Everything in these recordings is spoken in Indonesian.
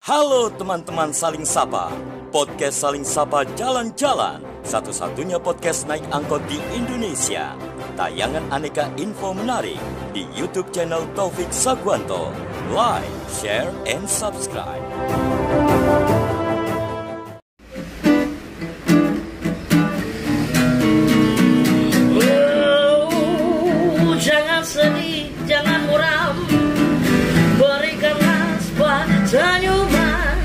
Halo teman-teman Saling Sapa, podcast Saling Sapa Jalan-Jalan, satu-satunya podcast naik angkot di Indonesia. Tayangan aneka info menarik di YouTube channel Taufik Sagwanto. Like, share, and subscribe. Jangan sedih, jangan muram, berikanlah sebuah senyuman.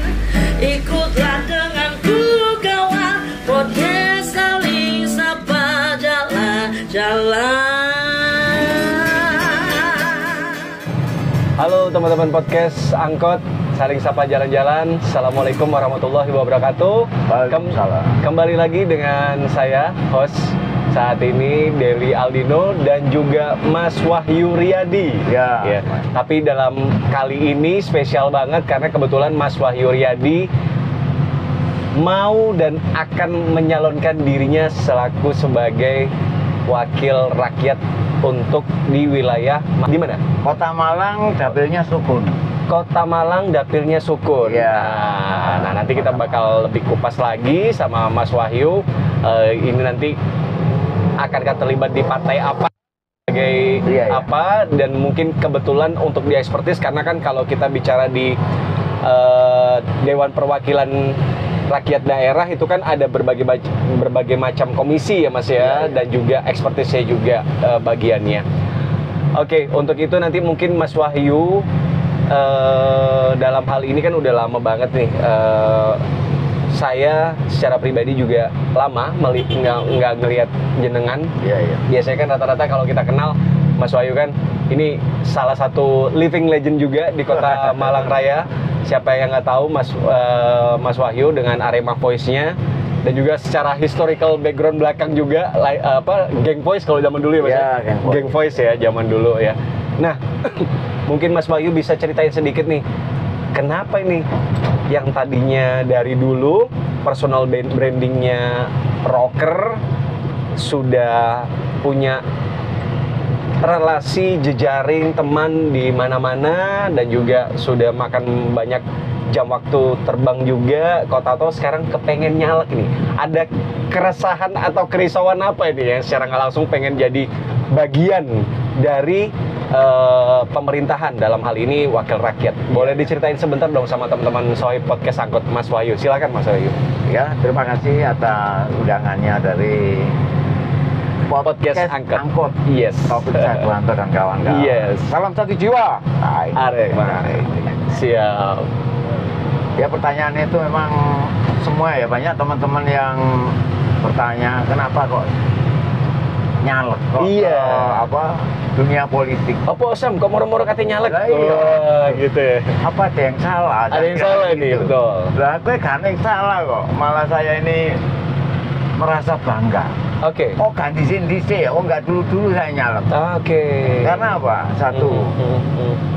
Ikutlah denganku kawan, podcast Saling Sapa Jalan-Jalan. Halo teman-teman podcast Angkot Saling Sapa Jalan-Jalan. Assalamualaikum warahmatullahi wabarakatuh. Kembali lagi dengan saya, host saat ini Deli Aldino dan juga Mas Wahyu Riyadi. Ya. Tapi dalam kali ini spesial banget karena kebetulan Mas Wahyu Riyadi mau dan akan menyalonkan dirinya selaku sebagai wakil rakyat untuk di wilayah di mana? Kota Malang, dapilnya Sukun. Kota Malang, dapilnya Sukun. Ya. Nah, nanti kita bakal lebih kupas lagi sama Mas Wahyu. Ini nanti akankah terlibat di partai apa, sebagai apa, dan mungkin kebetulan untuk di expertise karena kan kalau kita bicara di Dewan Perwakilan Rakyat Daerah itu kan ada berbagai macam komisi ya Mas ya, dan juga expertise-nya juga bagiannya. Oke, untuk itu nanti mungkin Mas Wahyu dalam hal ini kan udah lama banget nih. Saya secara pribadi juga lama nggak ngelihat jenengan. Biasanya kan rata-rata kalau kita kenal Mas Wahyu kan ini salah satu living legend juga di kota Malang Raya. Siapa yang nggak tahu Mas Wahyu dengan Arema Voice-nya, dan juga secara historical background belakang juga Geng Voice kalau zaman dulu ya Mas ya? Geng Voice ya zaman dulu ya. Nah mungkin Mas Wahyu bisa ceritain sedikit nih, kenapa ini yang tadinya dari dulu personal brandingnya rocker sudah punya relasi jejaring teman di mana-mana dan juga sudah makan banyak jam waktu terbang juga, kok tahu sekarang kepengen nyalek nih. Ada keresahan atau kerisauan apa ini yang secara nggak langsung pengen jadi bagian dari pemerintahan, dalam hal ini wakil rakyat. Boleh diceritain sebentar dong sama teman-teman Sohib Podcast Angkot Mas Wahyu. Silakan Mas Wahyu. Ya, terima kasih atas undangannya dari podcast Angkot. Yes. Taufik Sagwanto dan kawan-kawan. Yes. Salam satu jiwa. Arek. Siap. Ya, pertanyaannya itu memang semua ya, banyak teman-teman yang bertanya kenapa kok nyalek kok dunia politik. Apa Sam, kok moro-moro katanya nyalek? Gitu ya. Apa ada yang salah? Ada yang salah ini, gitu. betul. Lah, gue gak ada yang salah kok. Malah saya ini merasa bangga. Oke. Oh, ganti sini ya. Oh, nggak dulu saya nyalek. Oke. Karena apa? Satu,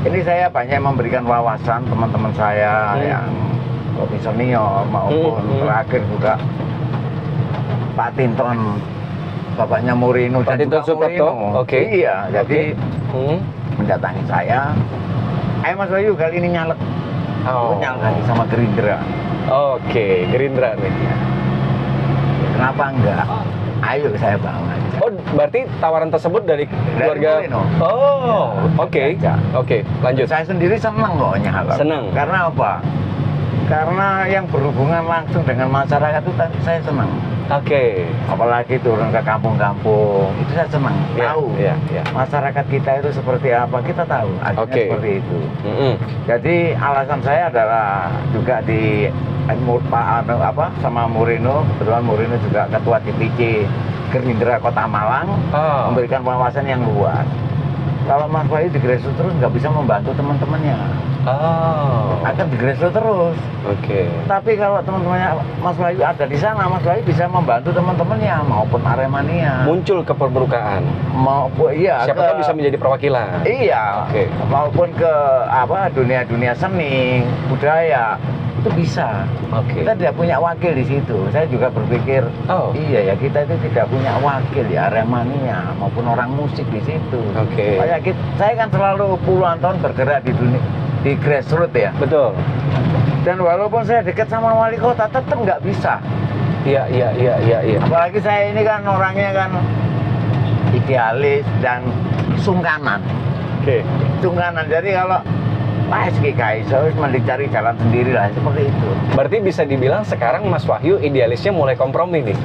ini saya banyak memberikan wawasan teman-teman saya yang lebih senior maupun terakhir juga Pak Tinton, bapaknya Murino dan juga Murino. Oke. Iya, jadi mendatangi saya. Ayo Mas Wahyu kali ini nyalek. Nyalek lagi sama Gerindra. Oke, Gerindra nih. Kenapa enggak? Ayo saya bawa aja. Oh, berarti tawaran tersebut dari keluarga. Murino. Oh, oke. Oke, lanjut. Saya sendiri senang kok nyalek. Senang. Karena apa? Karena yang berhubungan langsung dengan masyarakat itu saya senang. Oke. Apalagi turun ke kampung-kampung, itu saya senang. Tahu Iya. masyarakat kita itu seperti apa, kita tahu. Artinya seperti itu. Jadi alasan saya adalah juga di sama Murino, kebetulan Murino juga ketua DPC Gerindra Kota Malang, memberikan wawasan yang luas. Kalau Mas Wahyu di grassroots terus nggak bisa membantu teman-temannya. Akan di grassroots terus. Oke. Tapi kalau teman-temannya Mas Wahyu ada di sana, Mas Wahyu bisa membantu teman-temannya maupun Aremania. Muncul ke permukaan. Maupun siapa tahu bisa menjadi perwakilan. Iya. Oke. Maupun ke dunia seni, budaya. Itu bisa. Kita tidak punya wakil di situ. Saya juga berpikir, iya ya, kita itu tidak punya wakil ya, Aremania maupun orang musik di situ. Saya kan selalu puluhan tahun bergerak di dunia, di grassroots ya. Betul. Dan walaupun saya dekat sama wali kota, tetap nggak bisa. Iya. Apalagi saya ini kan orangnya kan idealis dan sungkanan. Oke. Sungkanan. Jadi kalau KSGK harus mending cari jalan sendiri lah, seperti itu. Berarti bisa dibilang sekarang Mas Wahyu idealisnya mulai kompromi nih.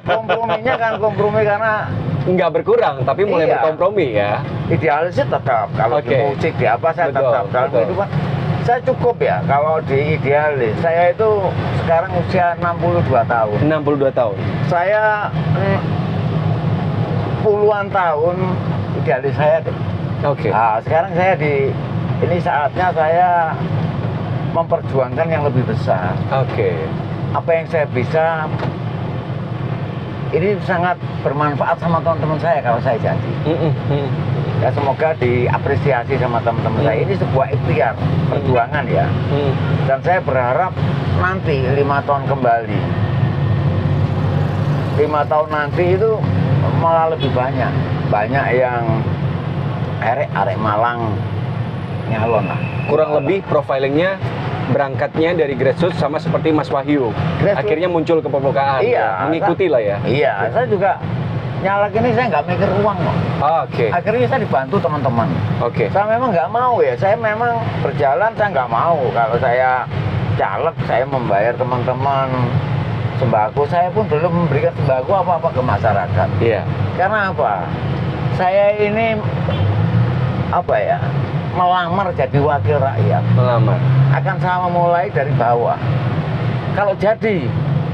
Komprominya kan kompromi karena nggak berkurang, tapi mulai iya, berkompromi ya. idealisnya tetap. Kalau di musik, di apa saya tetap. Dalam kehidupan saya cukup ya. Kalau di idealis, saya itu sekarang usia 62 tahun. 62 tahun. Saya puluhan tahun idealis saya deh. Oke. Nah, sekarang saya ini saatnya saya memperjuangkan yang lebih besar. Oke. Apa yang saya bisa, ini sangat bermanfaat sama teman-teman saya kalau saya jadi. Ya semoga diapresiasi sama teman-teman saya. Ini sebuah ikhtiar, perjuangan ya. Dan saya berharap nanti 5 tahun kembali. 5 tahun nanti itu malah lebih banyak. Banyak yang arek Malang nyalon lah. Kurang lebih profilingnya berangkatnya dari grassroots sama seperti Mas Wahyu. Akhirnya muncul ke permukaan. Iya, mengikuti lah ya. Iya, saya juga nyalek ini saya nggak mikir uang kok. Oke. Akhirnya saya dibantu teman-teman. Oke. Saya memang nggak mau ya. Saya memang berjalan saya nggak mau. Kalau saya caleg, saya membayar teman-teman sembako. Saya pun belum memberikan sembako apa-apa ke masyarakat. Iya. Karena apa? Saya ini apa ya? Melamar jadi wakil rakyat. Melamar. Akan saya mulai dari bawah. Kalau jadi,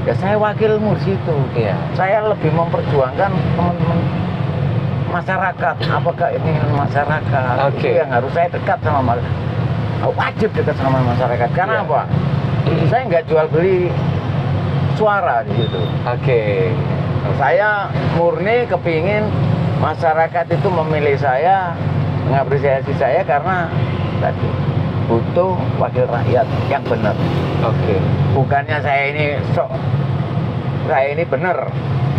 ya saya wakilmu di situ. Iya. Saya lebih memperjuangkan teman-teman masyarakat. Apakah ini masyarakat? Oke. Itu yang harus saya dekat sama masyarakat. Wajib dekat sama masyarakat. Karena Iya. apa? Saya nggak jual beli suara di situ. Oke. Saya murni kepingin masyarakat itu memilih saya, mengapresiasi saya karena tadi butuh wakil rakyat yang benar. Oke. Bukannya saya ini saya ini benar,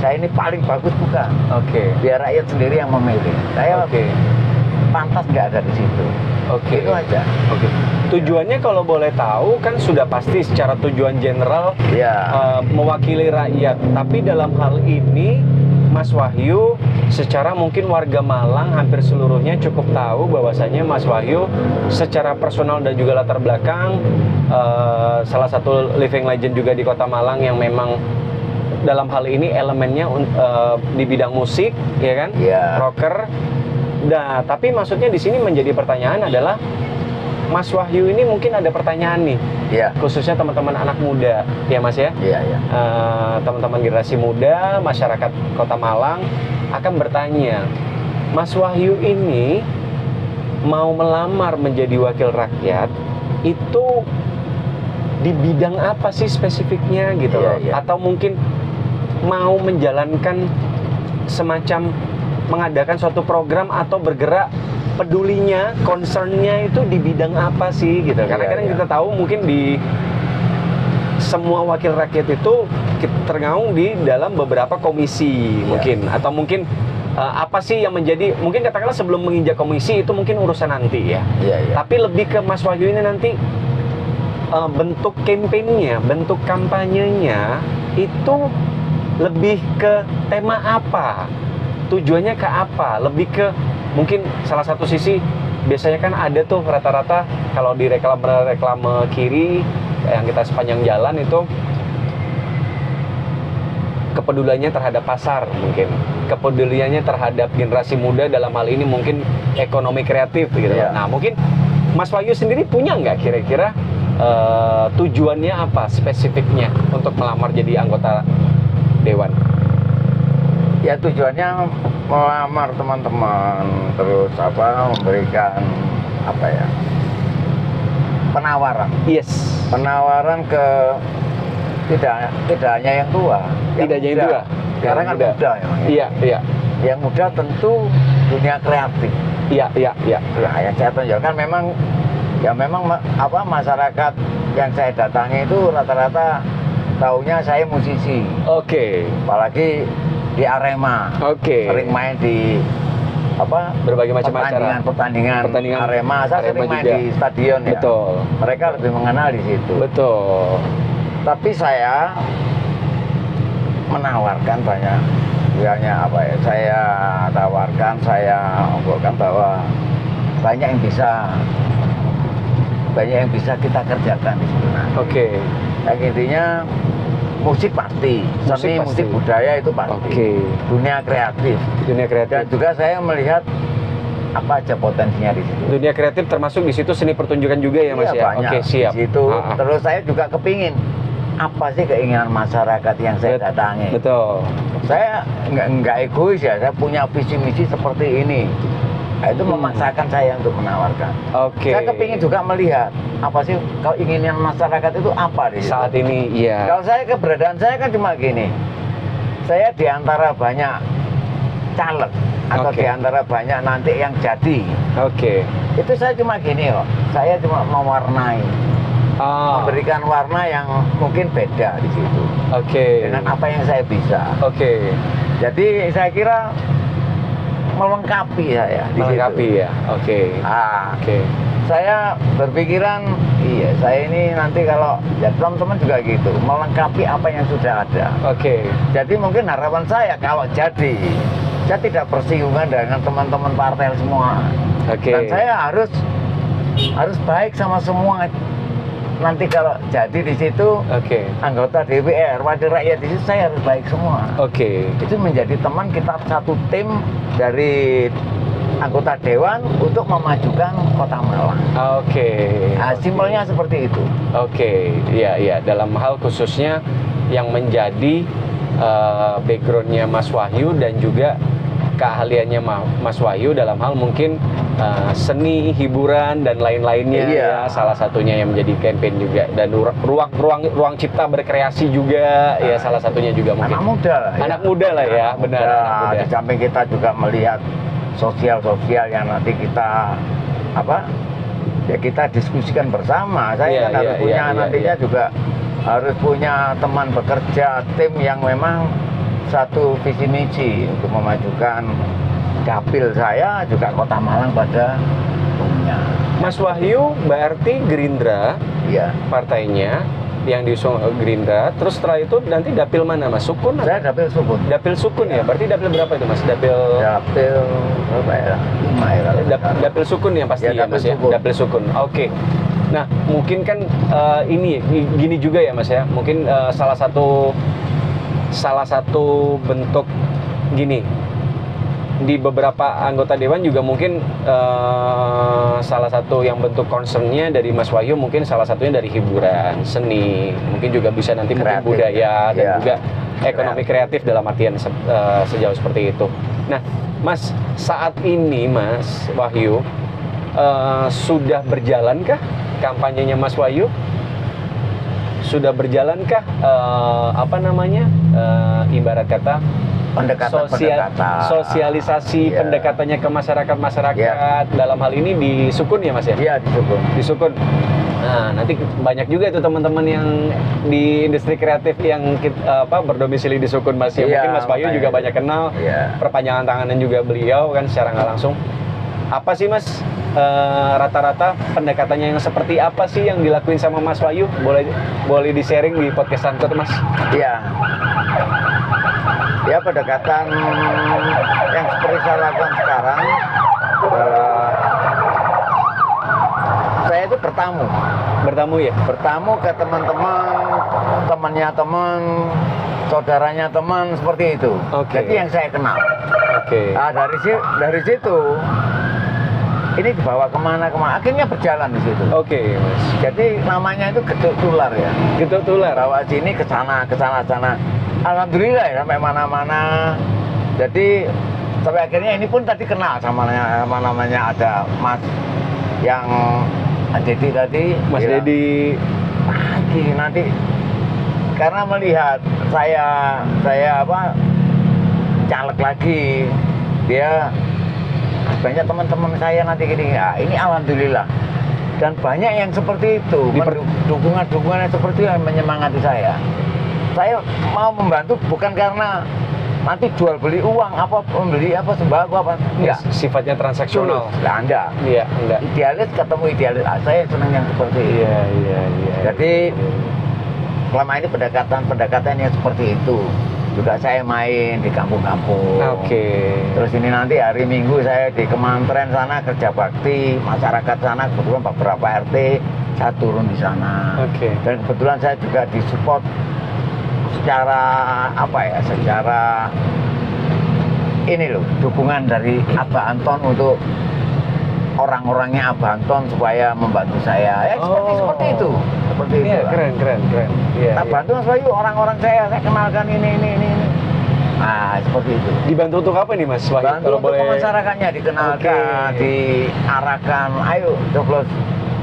saya ini paling bagus, bukan. Oke. Biar rakyat sendiri yang memilih. Saya pantas nggak ada di situ. Oke. Itu aja. Oke. Tujuannya kalau boleh tahu kan sudah pasti secara tujuan general Ya. mewakili rakyat. Tapi dalam hal ini Mas Wahyu secara mungkin warga Malang hampir seluruhnya cukup tahu bahwasanya Mas Wahyu secara personal dan juga latar belakang salah satu living legend juga di Kota Malang yang memang dalam hal ini elemennya di bidang musik, ya kan? Iya. Rocker. Nah, tapi maksudnya di sini menjadi pertanyaan adalah Mas Wahyu ini mungkin ada pertanyaan nih, Iya. khususnya teman-teman anak muda, ya Mas ya? Iya, iya. Teman-teman generasi muda, masyarakat Kota Malang akan bertanya, Mas Wahyu ini mau melamar menjadi wakil rakyat, itu di bidang apa sih spesifiknya gitu loh? Iya. Atau mungkin mau menjalankan semacam mengadakan suatu program atau bergerak pedulinya, concernnya itu di bidang apa sih gitu? Karena kadang kita tahu mungkin di semua wakil rakyat itu tergaung di dalam beberapa komisi mungkin, atau mungkin apa sih yang menjadi, mungkin katakanlah sebelum menginjak komisi itu mungkin urusan nanti ya. Iya. Tapi lebih ke Mas Wahyu ini nanti bentuk kampanyenya, bentuk kampanyenya itu lebih ke tema apa? Tujuannya ke apa? Lebih ke mungkin salah satu sisi biasanya kan ada tuh rata-rata kalau di reklame kiri yang kita sepanjang jalan itu kepeduliannya terhadap pasar, mungkin kepeduliannya terhadap generasi muda, dalam hal ini mungkin ekonomi kreatif gitu. Iya. Nah mungkin Mas Wahyu sendiri punya nggak kira-kira tujuannya apa spesifiknya untuk melamar jadi anggota dewan? Ya tujuannya melamar teman-teman, terus memberikan penawaran. Yes. Penawaran ke tidak hanya yang tua, Tidak hanya yang tua. Sekarang kan muda ya. Iya. Yang muda tentu dunia kreatif. Iya. Nah, yang saya tunjukkan memang masyarakat yang saya datangi itu rata-rata taunya saya musisi. Oke. Apalagi di Arema. Oke. Sering main di berbagai macam acara, pertandingan Arema, saya sering main di stadion ya. Betul. Mereka lebih mengenal di situ. Betul. Tapi saya menawarkan banyak, saya tawarkan, saya obrolkan bahwa banyak yang bisa kita kerjakan di situ. Oke. Yang intinya musik pasti, musik budaya itu pasti. Dunia kreatif. Dan juga saya melihat apa aja potensinya di situ. Dunia kreatif termasuk di situ seni pertunjukan juga ya Mas ya. Banyak. Oke, siap. Di situ. Terus saya juga kepingin apa sih keinginan masyarakat yang saya datangi. Betul. Saya nggak egois ya. Saya punya visi misi seperti ini. Nah, itu memaksakan saya untuk menawarkan. Saya kepingin juga melihat apa sih kalau inginan masyarakat itu apa di situ. Saat ini, iya. Kalau saya keberadaan saya kan cuma gini. Saya diantara banyak caleg atau diantara banyak nanti yang jadi. Itu saya cuma gini kok. Saya cuma mewarnai, memberikan warna yang mungkin beda di situ. Dengan apa yang saya bisa. Jadi saya kira melengkapi saya di situ. Ya. Saya berpikiran, saya ini nanti kalau ya teman-teman juga gitu, melengkapi apa yang sudah ada. Jadi mungkin harapan saya kalau jadi, saya tidak bersinggungan dengan teman-teman partai semua. Dan saya harus baik sama semua. Nanti kalau jadi di situ anggota DPR, wakil rakyat di situ saya harus baik semua. Itu menjadi teman kita satu tim dari anggota dewan untuk memajukan Kota Malang. Nah, simpelnya seperti itu. Iya. Dalam hal khususnya yang menjadi backgroundnya Mas Wahyu dan juga keahliannya Mas Wahyu dalam hal mungkin seni, hiburan dan lain-lainnya ya, salah satunya yang menjadi campaign juga, dan ruang cipta berkreasi juga ya salah satunya juga mungkin. Anak muda lah ya, benar. Anak muda. Di samping kita juga melihat sosial yang nanti kita kita diskusikan bersama. Saya harus punya nantinya juga harus punya teman bekerja, tim yang memang satu visi misi untuk memajukan dapil saya juga Kota Malang pada umumnya. Mas Wahyu berarti Gerindra, partainya yang diusung Gerindra. Terus setelah itu nanti dapil mana Mas? Sukun? Saya dapil Sukun. Dapil Sukun ya? Berarti dapil berapa itu Mas? Dapil berapa ya? 5 ya. Dapil Sukun ya pasti ya Mas ya? Dapil Sukun. Nah mungkin kan gini juga ya Mas ya. Mungkin salah satu bentuk gini. Di beberapa anggota dewan juga mungkin salah satu yang bentuk concernnya dari Mas Wahyu mungkin salah satunya dari hiburan, seni, mungkin juga bisa nanti mungkin budaya dan juga ekonomi kreatif dalam artian sejauh seperti itu. Nah, Mas, saat ini Mas Wahyu sudah berjalankah kampanyenya Mas Wahyu? Sudah berjalankah ibarat kata sosialisasi pendekatannya ke masyarakat dalam hal ini di Sukun ya Mas ya? Iya, di Sukun. Nah, nanti banyak juga itu teman-teman yang di industri kreatif yang berdomisili di Sukun Mas ya. Mungkin Mas Wahyu juga banyak kenal. Perpanjangan tanganan juga beliau kan secara nggak langsung. Apa sih Mas rata-rata pendekatannya yang seperti apa sih yang dilakuin sama Mas Wahyu? Boleh di-sharing di podcast Angkot Mas? Iya. Ya, pendekatan yang seperti saya lakukan sekarang, saya itu bertamu ya, bertamu ke temannya teman, saudaranya teman, seperti itu. Jadi yang saya kenal. Nah, dari situ ini dibawa kemana, akhirnya berjalan di situ. Mas. Jadi namanya itu geduk tular ya. Geduk tular. Bawa sini ke sana. Alhamdulillah ya, sampai mana-mana. Jadi sampai akhirnya ini pun tadi kenal sama namanya ada Mas yang Dedi tadi. Mas Dedi. Nanti karena melihat saya caleg lagi, dia banyak teman-teman saya nanti gini. Ini alhamdulillah. Dan banyak yang seperti itu, dukungan-dukungan seperti itu yang menyemangati saya. Saya mau membantu bukan karena nanti jual beli uang apa, membeli apa sembako apa, enggak. Sifatnya transaksional. Nah, enggak. Iya, enggak. Idealis ketemu idealis. Saya senang yang seperti itu. Iya. Jadi selama ini pendekatan yang seperti itu. Juga saya main di kampung-kampung. Oke. Terus ini nanti hari Minggu saya di Kementerian sana kerja bakti, masyarakat sana kebetulan beberapa RT saya turun di sana. Oke. Dan kebetulan saya juga disupport secara apa ya? Secara ini loh, dukungan dari Abah Anton untuk orang-orangnya Abah Anton supaya membantu saya. Ya seperti itu. Seperti itu. Iya, keren. Iya. Tak bantu Mas Wahyu, orang-orang saya kenalkan ini. Nah, seperti itu. Dibantu untuk apa nih Mas Wahyu? Bantu untuk masyarakatnya dikenalkan, diarahkan, ayo coblos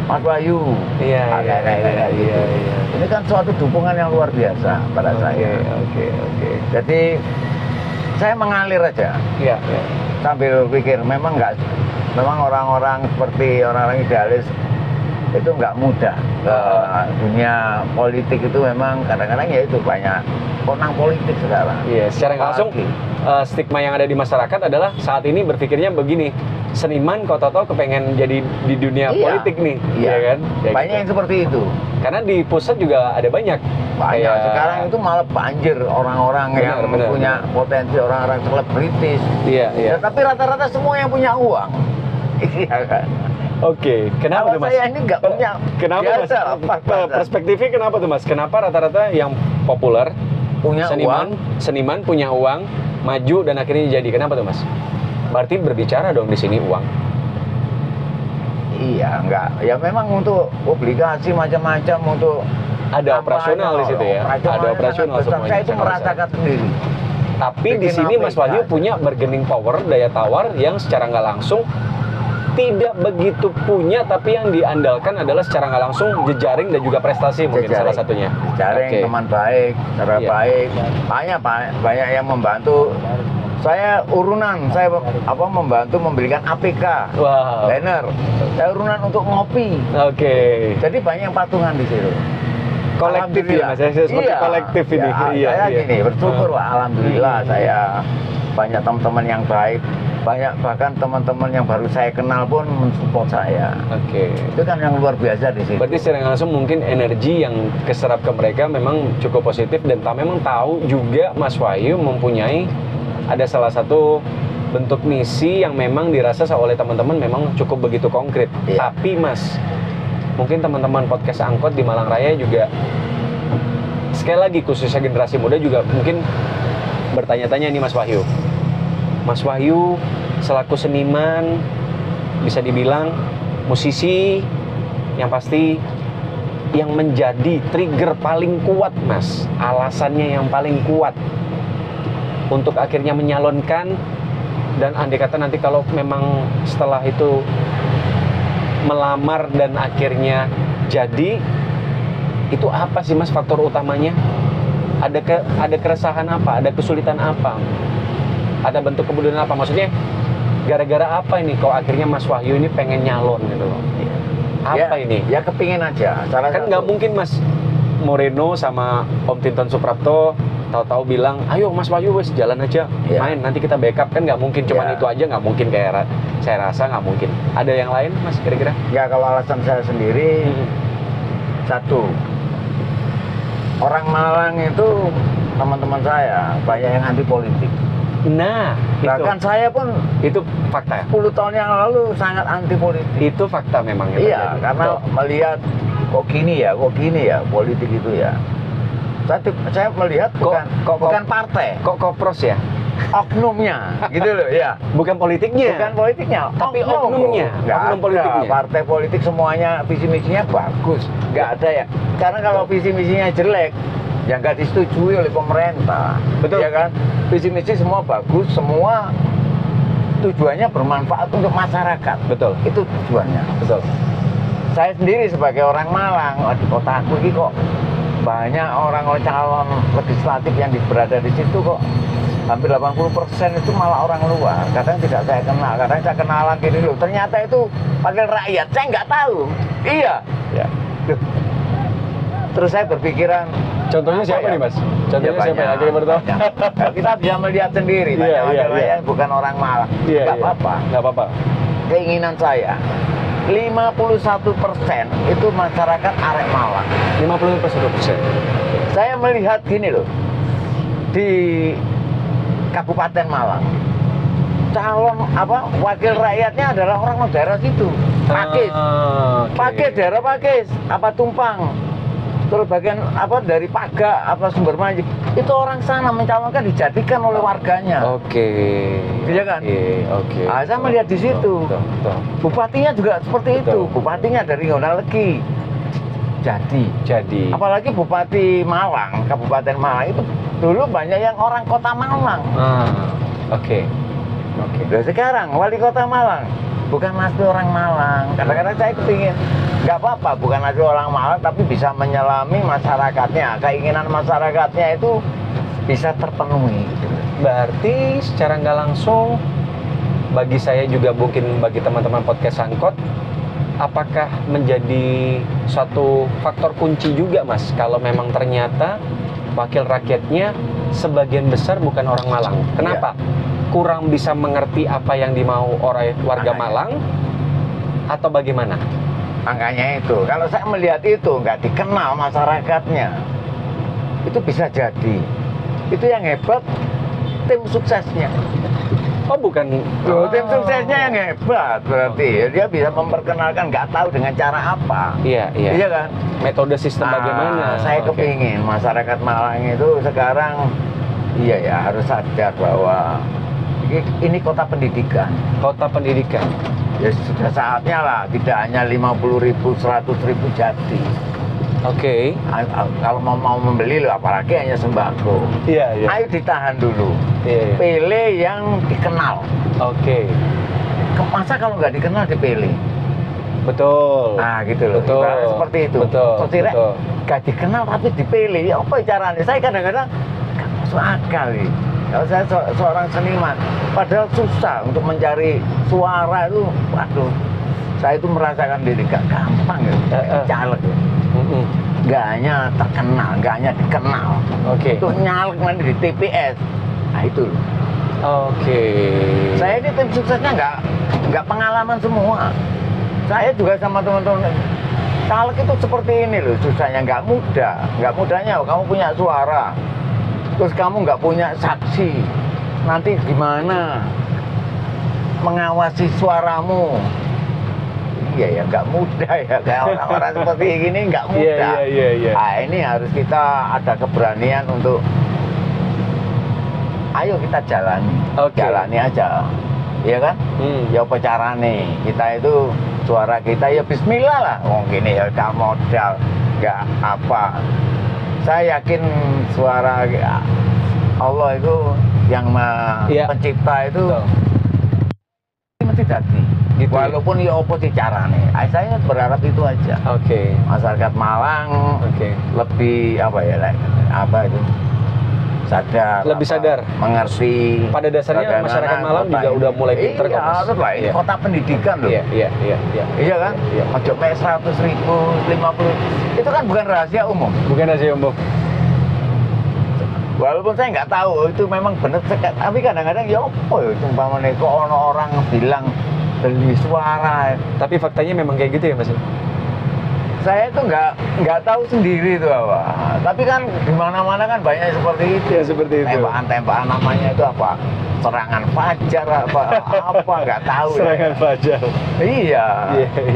Mas Wahyu. Iya. Ini kan suatu dukungan yang luar biasa pada saya. Oke. Jadi saya mengalir aja. Iya. Sambil pikir memang orang-orang seperti orang-orang idealis itu nggak mudah. Dunia politik itu memang kadang-kadang ya itu banyak konang politik sekarang. Iya, secara langsung stigma yang ada di masyarakat adalah saat ini berpikirnya begini, seniman kok tahu kepengen jadi di dunia politik nih, iya kan? Ya, banyak gitu. yang seperti itu. Karena di pusat juga ada banyak. Sekarang itu malah banjir orang-orang yang punya potensi, orang-orang selebritis. Iya. Ya, tapi rata-rata semua yang punya uang. Iya kan? Oke, kenapa tuh Mas? Saya ini nggak punya. Kenapa biasa, Mas? Perspektifnya kenapa tuh Mas? Kenapa rata-rata yang populer punya seniman punya uang, maju dan akhirnya jadi? Kenapa tuh Mas? Berarti berbicara dong di sini uang. Iya, enggak. Ya memang untuk obligasi macam-macam, untuk ada operasional di situ ya. Ada operasional semuanya. Saya itu merasakan sendiri. Tapi di sini Mas Wahyu punya bargaining power, daya tawar yang secara nggak langsung tidak begitu punya, tapi yang diandalkan adalah secara nggak langsung jejaring dan juga prestasi mungkin salah satunya. Jejaring, teman baik, cara baik, banyak yang membantu. Saya urunan, saya membantu membelikan APK, banner. Saya urunan untuk ngopi. Oke. Jadi banyak yang patungan di situ. Kolektif ya Mas, seperti kolektif ini. Saya gini, bersyukur lah, alhamdulillah saya banyak teman-teman yang baik. Banyak bahkan teman-teman yang baru saya kenal pun mensupport saya. Oke. Itu kan yang luar biasa di situ. Berarti secara langsung mungkin energi yang keserap ke mereka memang cukup positif dan memang tahu juga Mas Wahyu mempunyai ada salah satu bentuk misi yang memang dirasa oleh teman-teman memang cukup begitu konkret. Iya. Tapi Mas, mungkin teman-teman podcast Angkot di Malang Raya juga sekali lagi khususnya generasi muda juga mungkin bertanya-tanya nih Mas Wahyu. Mas Wahyu selaku seniman, bisa dibilang musisi yang pasti yang menjadi trigger paling kuat Mas, alasannya yang paling kuat untuk akhirnya menyalonkan, dan andai kata nanti kalau memang setelah itu melamar dan akhirnya jadi, itu apa sih Mas faktor utamanya? Ada keresahan apa? Ada kesulitan apa? Ada bentuk kemudian apa? Maksudnya gara-gara apa ini kok akhirnya Mas Wahyu ini pengen nyalon gitu loh? Apa ini? Ya kepingin aja. Kan nggak mungkin Mas Moreno sama Om Tinton Suprapto tahu-tahu bilang, ayo Mas Wahyu wes jalan aja, main, nanti kita backup. Kan nggak mungkin, cuman itu aja nggak mungkin, kayak saya rasa nggak mungkin. Ada yang lain Mas kira-kira? Ya kalau alasan saya sendiri, satu, orang Malang itu teman-teman saya banyak yang anti politik. Nah, bahkan saya pun itu fakta. 10 tahun yang lalu sangat anti politik. Itu fakta memang. Iya, karena melihat kok gini ya politik itu ya. Saya melihat bukan partai. Kok kopros ya? Oknumnya, gitu loh ya. Bukan politiknya. Bukan politiknya, tapi oknumnya. Oknum politiknya. Partai politik semuanya visi misinya bagus, nggak ada ya. Karena kalau visi misinya jelek, yang nggak disetujui oleh pemerintah. Betul. Ya kan? Visi misi semua bagus, semua tujuannya bermanfaat untuk masyarakat. Betul. Itu tujuannya. Betul. Saya sendiri sebagai orang Malang, di kotaku ini kok banyak orang calon legislatif yang berada di situ kok hampir 80% itu malah orang luar. Kadang tidak saya kenal, kadang saya kenalan gini loh. Ternyata itu wakil rakyat, saya nggak tahu. Iya. Ya. Terus saya berpikiran, Contohnya siapa nih Mas? Contohnya siapa yang akhirnya bertahu? Kita bisa melihat sendiri, banyak bukan orang Malang. Nggak apa-apa. Nggak apa-apa. Keinginan saya 51% itu masyarakat arek Malang. 51%. Saya melihat gini loh, di Kabupaten Malang, calon wakil rakyatnya adalah orang daerah situ, Pakis, Pakis daerah Pakis, Tumpang, terus bagian dari Paga, Sumber Manji, itu orang sana mencalonkan dijadikan oleh warganya. Iya kan? Oke. Saya melihat di situ. Betul. Bupatinya juga seperti itu. Bupatinya dari Ngonalegi. Jadi. Apalagi Bupati Malang, Kabupaten Malang itu dulu banyak yang orang kota Malang. Oke. Nah, sekarang wali kota Malang bukan asli orang Malang. Kadang-kadang saya kepingin, nggak apa-apa, bukan asli orang Malang, tapi bisa menyelami masyarakatnya. Keinginan masyarakatnya itu bisa terpenuhi. Berarti secara nggak langsung, bagi saya juga mungkin bagi teman-teman podcast Angkot, apakah menjadi suatu faktor kunci juga Mas, kalau memang ternyata wakil rakyatnya sebagian besar bukan orang Malang? Kenapa? Kurang bisa mengerti apa yang dimau warga Malang atau bagaimana? Makanya itu, kalau saya melihat itu nggak dikenal masyarakatnya, itu bisa jadi. Itu yang hebat tim suksesnya. Bukan. Tim suksesnya yang hebat berarti dia bisa memperkenalkan, nggak tahu dengan cara apa. Iya kan? Metode sistem bagaimana? Saya kepingin masyarakat Malang itu sekarang harus sadar bahwa ini kota pendidikan. Kota pendidikan. Ya sudah saatnya lah, tidak hanya 50.000, 100.000 jadi. Kalau mau membeli loh, apalagi hanya sembako. Ayo ditahan dulu. Pilih yang dikenal. Masa kalau nggak dikenal dipilih? Betul. Gitu loh. Seperti itu. Betul. Nggak dikenal tapi dipilih. Apa caranya? Saya kadang-kadang nggak masuk akal nih. Kalau saya seorang seniman, padahal susah untuk mencari suara itu. Waduh, saya itu merasakan diri gak gampang caleg. Nggak hanya terkenal, nggak hanya dikenal. Untuk nyalek nanti di TPS. Itu loh. Saya ini tim suksesnya nggak pengalaman semua. Saya juga sama teman-teman. Caleg itu seperti ini loh, susahnya nggak mudah. Nggak mudahnya kamu punya suara, terus kamu nggak punya saksi. Nanti gimana mengawasi suaramu? Nggak mudah ya. Kayak orang-orang seperti ini nggak mudah. Ini harus kita ada keberanian untuk ayo kita jalani. Jalani aja. Iya kan? Ya apa carane? Kita itu suara kita ya bismillah lah. Gini ya udah modal. Nggak apa. Saya yakin suara Allah itu yang pencipta itu mesti dadi. Walaupun ya apa sih carane. Saya berharap itu aja. Masyarakat Malang lebih sadar, lebih sadar, mengerti. Pada dasarnya masyarakat Malang juga udah mulai pinter kan? Harus lah, ini kota pendidikan loh. Iya kan? Ojo mek 100.000, 50. Itu kan bukan rahasia umum. Walaupun saya nggak tahu itu memang benar, tapi kadang-kadang ya apa ya, umpamanya kok orang bilang beli suara. Tapi faktanya memang kayak gitu ya Mas? Saya itu nggak tahu sendiri itu apa. Tapi kan di mana-mana kan banyak seperti itu. Tembakan-tembakan namanya itu apa? Serangan fajar apa nggak tahu. Serangan fajar. Iya.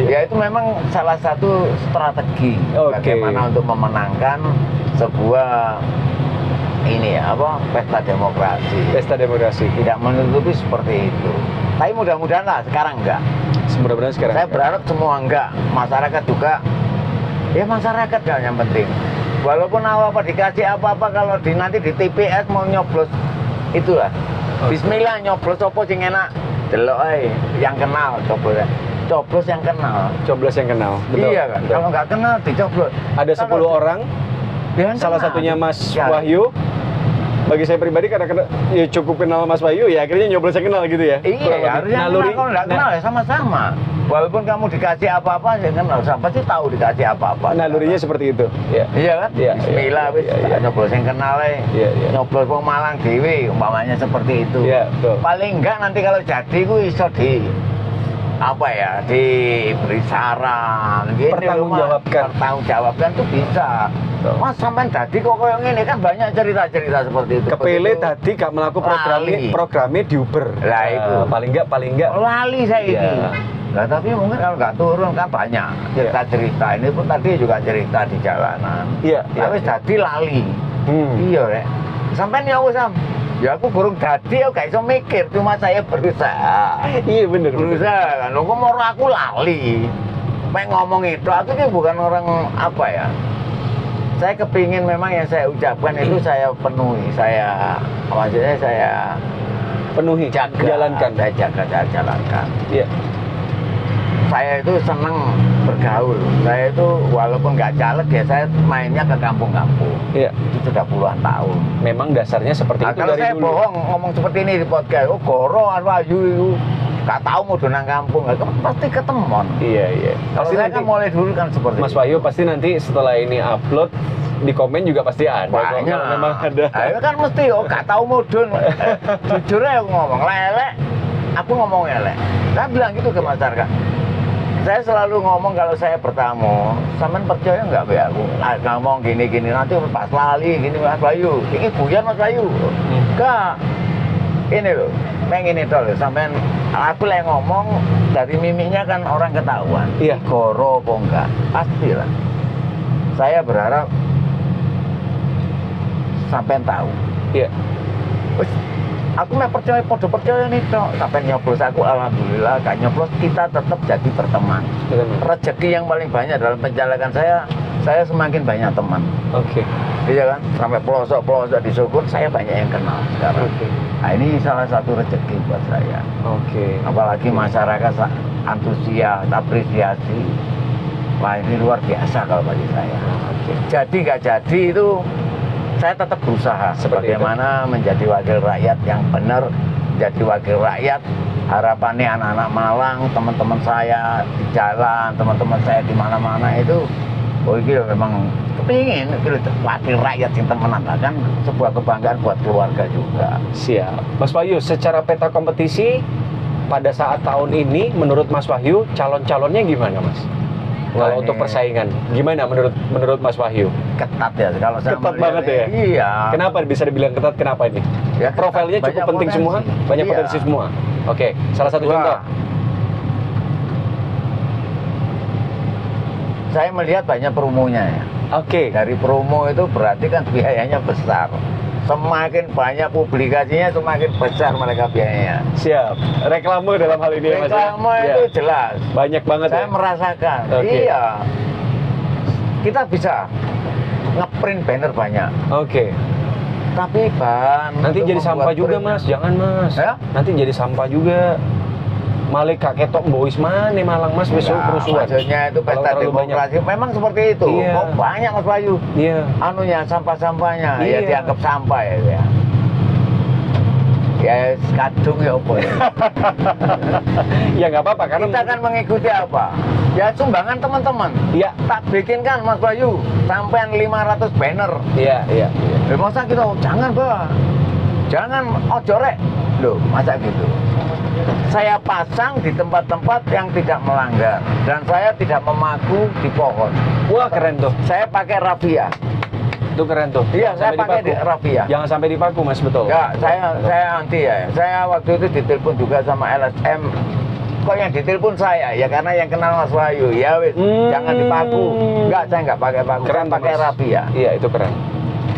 Ya itu memang salah satu strategi bagaimana untuk memenangkan sebuah pesta demokrasi. Tidak menutupi seperti itu. Tapi mudah-mudahan lah sekarang enggak. Saya berharap semua enggak. Masyarakat juga. Ya masyarakat kan yang penting. Walaupun apa dikasih apa-apa, kalau nanti di TPS mau nyoblos itulah. Bismillah nyoblos apa sing enak. Delok ae yang kenal coblos yang kenal. Betul. Iya kan. Kalau nggak kenal dicoblos. Ada 10 orang. Salah satunya Mas Wahyu. Bagi saya pribadi karena ya cukup kenal Mas Wahyu ya akhirnya nyoblos yang kenal gitu ya. Iya, harusnya kalau nggak kenal ya sama-sama. Walaupun kamu dikasih apa-apa, ya kan siapa sih tahu dikasih apa-apa. Nalurinya seperti itu. Iya kan? Iya, Bismillah, wis nyoblos yang kenal nyoblos wong Malang dhewe umpamanya seperti itu. Iya, betul. Paling enggak nanti kalau jadi ku iso diberi saran pertanggungjawabkan tuh bisa. Mas sampean dadi kok koyo ngene kan banyak cerita-cerita seperti itu. Kepele tadi gak melakukan programnya di Uber. Lah itu paling enggak lali saya ini. Nah tapi mungkin kalau nggak turun kan banyak cerita ini pun tadi juga cerita di jalanan. Iya. Tapi jadi lali. Iya rek. Sampai nih aku ya aku burung dadi aku gak iso mikir, cuma saya berusaha. Iya bener. Berusaha kan. Kok mau aku lali. Pengen ngomong itu, aku ini bukan orang apa ya. Saya kepingin memang yang saya ucapkan itu saya penuhi, maksudnya saya penuhi, jalankan. Saya jalankan. Iya. Saya itu senang bergaul. Saya itu walaupun nggak caleg ya saya mainnya ke kampung-kampung. Iya. Itu sudah puluhan tahun. Memang dasarnya seperti itu kalau dari saya dulu. Bohong ngomong seperti ini di podcast. Oh Goro, Arwayu itu nggak tahu mau donang kampung, pasti ketemon. Iya. Kalau saya kan mulai dulu kan seperti Mas Wahyu pasti nanti setelah ini upload di komen juga pasti ada. Banyak. Memang ada. Ayo kan mesti nggak tahu mudun. Jujur aja aku ngomong lelek. Aku ngomong lelek. Saya bilang gitu ke masyarakat. Saya selalu ngomong kalau saya bertamu, sampean percaya nggak be aku? Ngomong gini nanti pas lali gini Mas Wahyu, ini guyon Mas Wahyu. Enggak. Ini loh, pengen itu loh, sampean aku lagi ngomong dari mimiknya kan orang ketahuan. Iya. Goro apa enggak? Pastilah. Saya berharap sampean tahu. Iya. Aku mah percaya, podo percaya nih toh. Sampai nyoblos aku alhamdulillah, gak nyoblos kita tetap jadi berteman. Rezeki yang paling banyak dalam pencalekan saya semakin banyak teman. Oke. Iya kan? Sampai pelosok di Sukun saya banyak yang kenal sekarang. Nah ini salah satu rezeki buat saya. Oke. Apalagi masyarakat antusias, apresiasi. Wah ini luar biasa kalau bagi saya. Jadi nggak jadi itu saya tetap berusaha bagaimana menjadi wakil rakyat yang benar, menjadi wakil rakyat. Harapannya anak-anak Malang, teman-teman saya di jalan, teman-teman saya di mana-mana itu, oh ini memang kepingin wakil rakyat yang temenan, kan sebuah kebanggaan buat keluarga juga. Siap. Mas Wahyu, secara peta kompetisi pada saat tahun ini, menurut Mas Wahyu, calon-calonnya gimana, Mas? Kalau untuk persaingan, gimana menurut Mas Wahyu? Ketat ya, kalau saya ketat banget ya? Iya. Kenapa bisa dibilang ketat? Kenapa ini? Ya, profilnya cukup penting potensi. Semua? Banyak potensi semua? Oke, salah satu contoh. Saya melihat banyak promonya ya. Oke. Dari promo itu berarti kan biayanya besar. Semakin banyak publikasinya, semakin besar mereka biayanya. Siap. Reklame dalam hal ini ya Mas? Reklame itu jelas. Banyak banget saya merasakan. Iya. Kita bisa ngeprint banner banyak. Oke. Tapi nanti jadi sampah juga Mas, jangan Mas. Ya? Nanti jadi sampah juga. Malah ketok bois mana Malang Mas besok kerusuhan. Maksudnya itu pesta demokrasi memang seperti itu. Iya. Kok banyak Mas Wahyu. Iya. Anunya sampah-sampahnya iya. Ya dianggap sampah ya. Ya kadung ya apa ya. Ya nggak apa-apa karena kita kan mengikuti apa? Ya sumbangan teman-teman. Iya. Tak bikin kan Mas Wahyu sampean 500 banner. Iya. Masa kita jangan Bah. Jangan ojorek. Loh, masa gitu. Saya pasang di tempat-tempat yang tidak melanggar dan saya tidak memaku di pohon. Wah keren tuh. Saya pakai rafia. Itu keren tuh. Iya, saya pakai rafia. Jangan sampai dipaku Mas, betul. Enggak, saya anti ya. Saya waktu itu ditelepon juga sama LSM. Kok yang ditelepon saya? Ya karena yang kenal Mas Wahyu. Ya wis, jangan dipaku. Enggak, saya enggak pakai paku. Keren, saya pakai rafia. Iya, itu keren.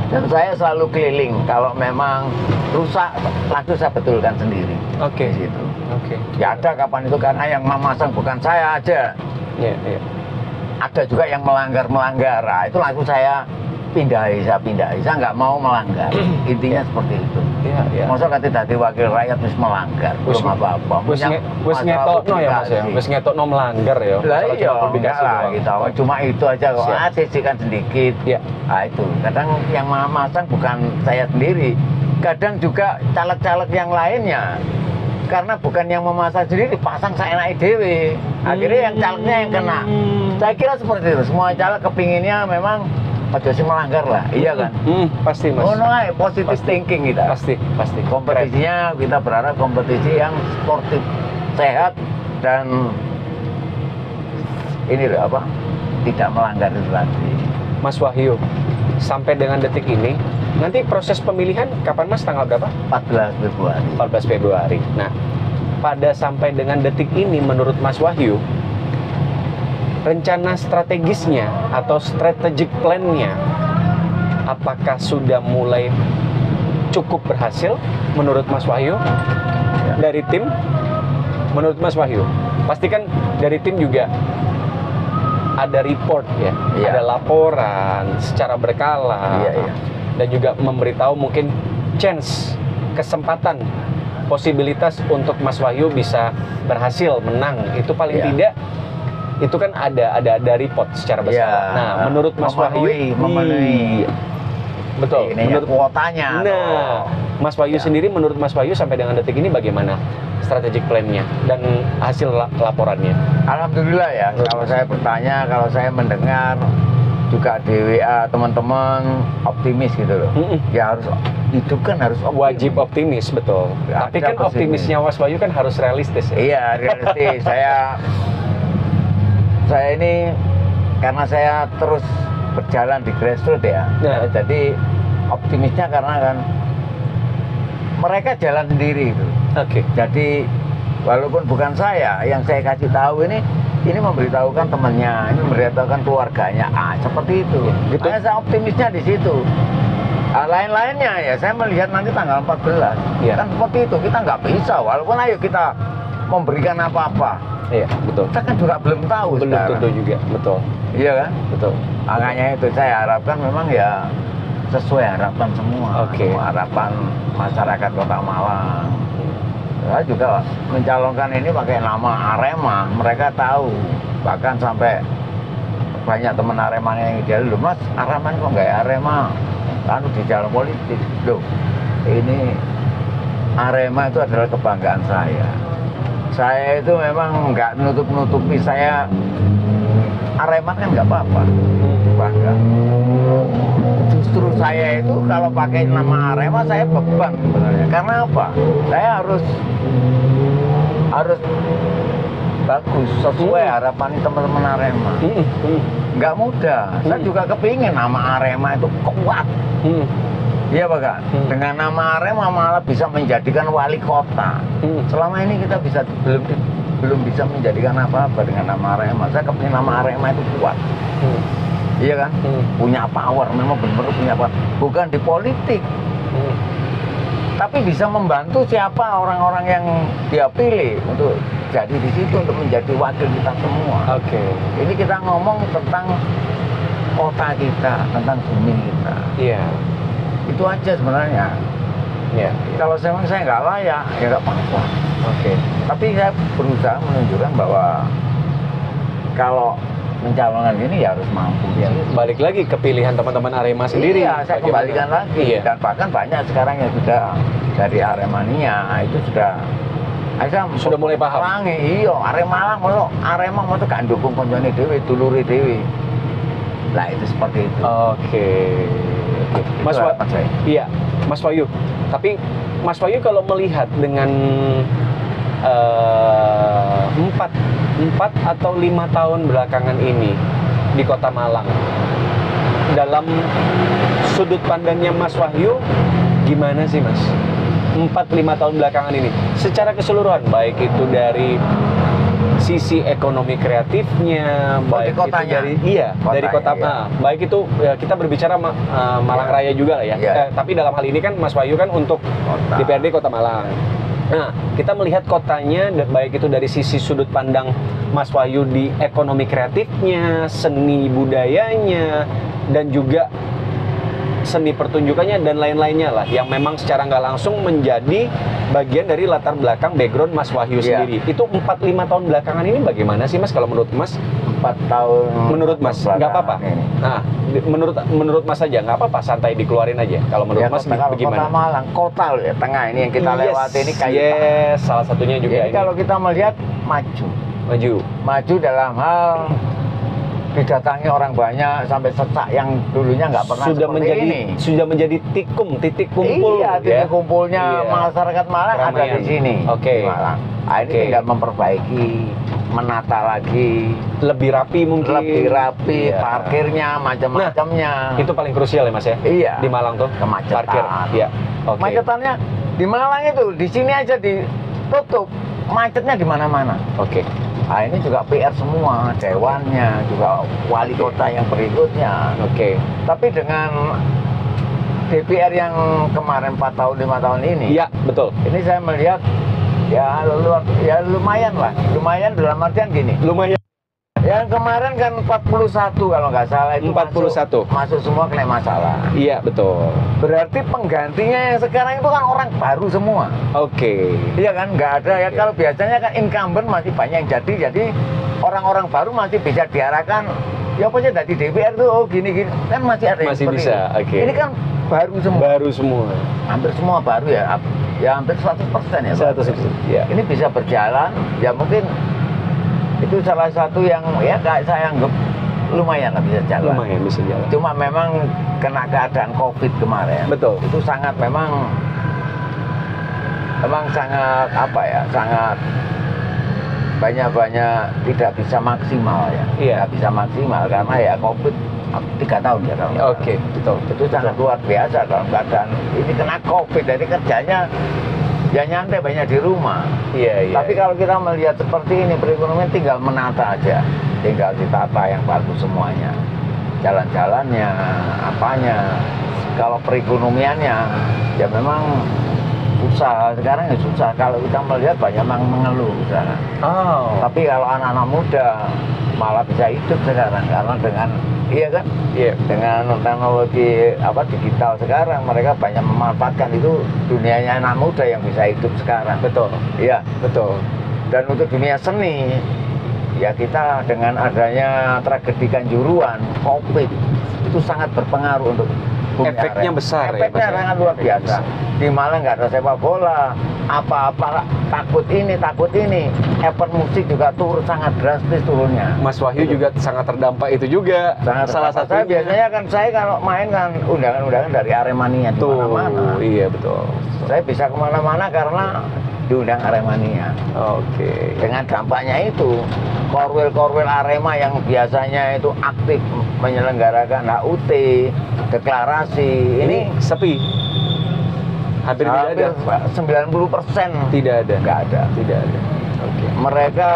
Dan saya selalu keliling. Kalau memang rusak, langsung saya betulkan sendiri. Oke. Di situ. Oke. Ya ada kapan itu karena yang memasang bukan saya aja. Iya. Ada juga yang melanggar. Nah, itu langsung saya pindahi. Saya nggak mau melanggar. Intinya seperti itu. Iya. Masa kata dari wakil rakyat terus melanggar, belum apa-apa. Wis ngetokno ya Mas ya. Wis ngetokno melanggar ya. Lah iya, enggak lah gitu. Cuma itu aja kok. Sisihkan sedikit. Iya. Nah itu. Kadang yang masang bukan saya sendiri. Kadang juga caleg-caleg yang lainnya. karena bukan yang memasang sendiri, pasang seenaknya dewe. Akhirnya yang calegnya yang kena. Saya kira seperti itu. Semua caleg kepinginnya memang ojo sih melanggar lah, iya kan? Pasti mas. Oh no, positive thinking kita. Pasti. Kompetisinya kita berharap kompetisi yang sportif, sehat dan ini loh apa? Tidak melanggar itu tadi. Mas Wahyu, sampai dengan detik ini, nanti proses pemilihan kapan mas? Tanggal berapa? 14 Februari. 14 Februari. Nah, pada sampai dengan detik ini, menurut Mas Wahyu, rencana strategisnya atau strategic plan-nya, apakah sudah mulai cukup berhasil menurut Mas Wahyu? Dari tim, menurut Mas Wahyu, pasti kan dari tim juga ada report ya, ada laporan secara berkala, dan juga memberitahu mungkin chance, kesempatan, posibilitas untuk Mas Wahyu bisa berhasil menang itu paling tidak itu kan ada report secara besar. Nah, menurut Mas Wahyu memenuhi betul, menurut kuotanya. Nah, Mas Wahyu sendiri, menurut Mas Wahyu sampai dengan detik ini bagaimana strategic plan-nya dan hasil laporannya? Alhamdulillah ya. Kalau saya bertanya, kalau saya mendengar juga di WA teman-teman optimis gitu loh. Ya harus hidup kan harus wajib optimis, betul. Ya, tapi kan optimisnya Mas Wahyu kan harus realistis ya? Iya, realistis. saya ini karena saya terus berjalan di grassroots ya. Jadi optimisnya karena kan mereka jalan sendiri itu. Jadi walaupun bukan saya yang saya kasih tahu ini memberitahukan temannya, ini memberitahukan keluarganya, seperti itu. Gitu. Saya optimisnya di situ. Lain-lainnya ya saya melihat nanti tanggal 14. Kan seperti itu, kita nggak bisa. Walaupun ayo kita memberikan apa-apa. Iya, betul. Kita kan juga belum tahu. Belum tentu juga, betul. Iya kan? Betul. Makanya itu saya harapkan memang ya sesuai harapan semua. Semua harapan masyarakat Kota Malang. Saya juga mencalonkan ini pakai nama Arema. Mereka tahu. Bahkan sampai banyak teman Arema yang ideal, loh Mas, Arema kok nggak Arema? Lalu di jalan politik. Loh, ini Arema itu adalah kebanggaan saya. Saya itu memang nggak nutup-nutupi, saya Arema kan nggak apa-apa, bangga. Justru saya itu kalau pakai nama Arema saya beban sebenarnya. Karena apa? Saya harus bagus sesuai harapan teman-teman Arema. Nggak mudah. Saya juga kepingin nama Arema itu kuat. Iya Pak, dengan nama Arema malah bisa menjadikan wali kota. Selama ini kita belum bisa menjadikan apa-apa dengan nama Arema. Saya kepingin nama Arema itu kuat. Iya kan? Punya power, memang benar-benar punya power. Bukan di politik. Tapi bisa membantu siapa orang-orang yang dia pilih untuk jadi di situ, untuk menjadi wakil kita semua. Ini kita ngomong tentang kota kita, tentang bumi kita. Itu aja sebenarnya. Kalau saya nggak layak, ya nggak apa-apa. Tapi saya berusaha menunjukkan bahwa kalau mencalonkan ini ya harus mampu. Balik lagi ke pilihan teman-teman Arema sendiri. Iya, saya kembalikan lagi. Dan bahkan banyak sekarang yang sudah dari Aremania itu sudah mulai paham. Iya, Arema mau tuh gak dukung konjone dhewe, dulure dhewe. Lah itu seperti itu. Mas Wahyu. Iya, Mas Wahyu. Tapi Mas Wahyu kalau melihat dengan 4 atau 5 tahun belakangan ini di Kota Malang, dalam sudut pandangnya Mas Wahyu gimana sih Mas? 4-5 tahun belakangan ini secara keseluruhan, baik itu dari sisi ekonomi kreatifnya, baik itu dari kota, baik itu kita berbicara Malang Raya juga lah ya. Tapi dalam hal ini kan Mas Wahyu kan untuk DPRD Kota Malang. Nah, kita melihat kotanya baik itu dari sisi sudut pandang Mas Wahyu di ekonomi kreatifnya, seni budayanya, dan juga seni pertunjukannya dan lain-lainnya lah, yang memang secara nggak langsung menjadi bagian dari latar belakang background Mas Wahyu sendiri. Itu 4-5 tahun belakangan ini bagaimana sih Mas kalau menurut Mas? 4 tahun. Menurut Mas, nggak apa-apa. Nah, menurut Mas aja nggak apa-apa, santai dikeluarin aja. Kalau menurut Mas kalau bagaimana? Kota Malang, kota loh ya, tengah ini yang kita lewati ini kayu. Yes, salah satunya juga Jadi ini. kalau kita melihat maju dalam hal didatangi orang banyak sampai sesak yang dulunya nggak pernah ini. Sudah menjadi titik kumpul. Iya, titik kumpulnya masyarakat Malang ada di sini. Oke. Di Malang. Nah, ini tinggal memperbaiki, menata lagi, lebih rapi mungkin. Parkirnya macam-macamnya. Nah, itu paling krusial ya Mas ya? Iya. Di Malang tuh kemacetan. Parkir. Iya. Okay. Macetannya di Malang itu, di sini aja ditutup. Macetnya di mana-mana. Oke. Nah, ini juga PR semua, dewannya, juga wali kota yang berikutnya. Oke. Tapi dengan DPR yang kemarin 4 tahun, 5 tahun ini. Iya, betul. Ini saya melihat ya lumayan lah. Lumayan dalam artian gini. Lumayan. Yang kemarin kan 41 kalau nggak salah itu 41. masuk semua kena masalah. Iya, betul. Berarti penggantinya yang sekarang itu kan orang baru semua. Oke. Iya kan, nggak ada ya. Kalau biasanya kan incumbent masih banyak yang jadi orang-orang baru masih bisa diarahkan. Ya apa sih dari DPR tuh, oh gini-gini kan masih ada yang masih bisa. Oke. Ini kan baru semua. Baru semua. Hampir semua baru ya. Ya hampir 100% ya. 100%. Ya. Ini bisa berjalan. Ya mungkin itu salah satu yang ya saya anggap lumayan lah bisa jalan. Lumayan bisa jalan. Cuma memang kena keadaan COVID kemarin. Betul. Itu sangat memang sangat apa ya? Sangat banyak tidak bisa maksimal ya. Iya. Tidak bisa maksimal karena ya COVID 3 tahun ya kalau. Oke, betul. Itu sangat luar biasa dalam keadaan ini kena COVID, jadi kerjanya ya nyantai banyak di rumah. Iya. Tapi kalau kita melihat seperti ini, perekonomian tinggal menata aja, tinggal ditata yang bagus semuanya, jalan-jalannya, apanya. Kalau perekonomiannya, ya memang usaha sekarang ya susah. Kalau kita melihat banyak yang mengeluh sekarang. Oh. Tapi kalau anak-anak muda malah bisa hidup sekarang karena dengan dengan teknologi digital sekarang mereka banyak memanfaatkan itu dunianya anak muda yang bisa hidup sekarang. Betul. Iya, betul. Dan untuk dunia seni ya kita dengan adanya tragedi Kanjuruan, COVID itu sangat berpengaruh untuk efeknya besar. Efeknya sangat luar biasa. Di Malang nggak ada sepak bola, apa-apa takut ini. Event musik juga turun sangat drastis turunnya. Mas Wahyu juga sangat terdampak itu juga. Salah satu. Saya biasanya kan saya kalau main kan undangan-undangan dari Aremania di mana-mana. Iya betul. Saya bisa kemana-mana karena diundang Aremania. Oke. Dengan dampaknya itu korwil Arema yang biasanya itu aktif menyelenggarakan HUT, deklarasi, ini sepi. Hampir tidak ada. 90% tidak ada. Nggak ada. Tidak ada. Oke. Mereka